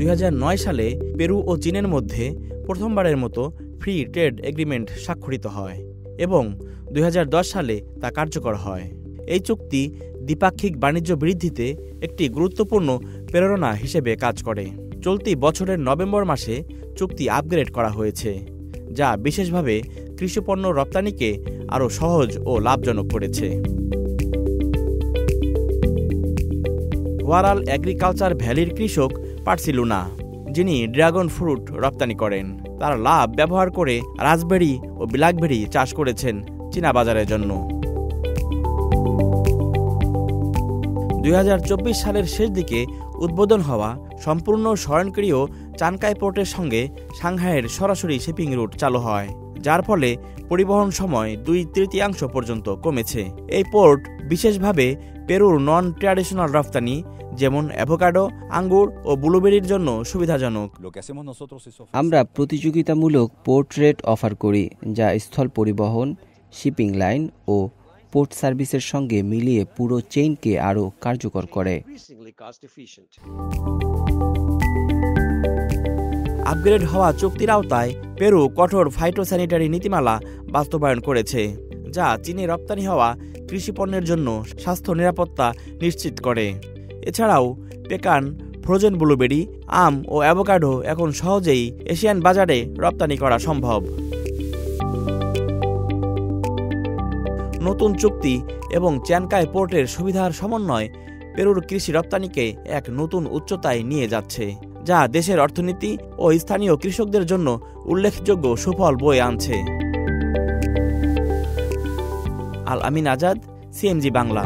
2009 সালে পেরু ও চীনের মধ্যে প্রথমবারের মতো ফ্রি ট্রেড এগ্রিমেন্ট স্বাক্ষরিত হয় এবং 2010 সালে তা কার্যকর হয়। এই চুক্তি দ্বিপাক্ষিক বাণিজ্য বৃদ্ধিতে একটি গুরুত্বপূর্ণ প্রেরণা হিসেবে কাজ করে। চলতি বছরের নভেম্বর মাসে চুক্তি আপগ্রেড করা হয়েছে, যা বিশেষভাবে কৃষিপণ্য রপ্তানিকে আরও সহজ ও লাভজনক করেছে। ওয়ারাল এগ্রিকালচার ভ্যালির কৃষক পার্সি লুনা, যিনি ড্রাগন ফ্রুট রপ্তানি করেন, তার লাভ ব্যবহার করে রাসবেরি ও ব্ল্যাকবেরি চাষ করেছেন চীনা বাজারের জন্য। 2024 সালের শেষ দিকে উদ্বোধন হওয়া সম্পূর্ণ স্বয়ংক্রিয় চানকাই পোর্টের সঙ্গে সাংহাইয়ের সরাসরি শিপিং রুট চালু হয়, যার ফলে পরিবহন সময় 2/3 পর্যন্ত কমেছে। এই পোর্ট বিশেষভাবে পেরুর নন ট্র্যাডিশনাল রপ্তানি যেমন অ্যাভোকাডো, আঙ্গুর ও ব্লুবেরির জন্য সুবিধাজনক। আমরা প্রতিযোগিতামূলক পোর্ট রেট অফার করি, যা স্থল পরিবহন, শিপিং লাইন ও পোর্ট সার্ভিসের সঙ্গে মিলিয়ে পুরো চেইনকে আরও কার্যকর করে। আপগ্রেড হওয়া চুক্তির আওতায় পেরু কঠোর ফাইটোস্যানিটারি নীতিমালা বাস্তবায়ন করেছে, যা চীনে রপ্তানি হওয়া কৃষিপণ্যের জন্য স্বাস্থ্য নিরাপত্তা নিশ্চিত করে। এছাড়াও পেকান, ফ্রোজেন ব্লুবেরি, আম ও অ্যাভোকাডো এখন সহজেই এশিয়ান বাজারে রপ্তানি করা সম্ভব। নতুন চুক্তি এবং চানকাই পোর্টের সুবিধার সমন্বয় পেরুর কৃষি রপ্তানিকে এক নতুন উচ্চতায় নিয়ে যাচ্ছে, যা দেশের অর্থনীতি ও স্থানীয় কৃষকদের জন্য উল্লেখযোগ্য সুফল বয়ে আনছে। আল আমিন আজাদ, সিএমজি বাংলা।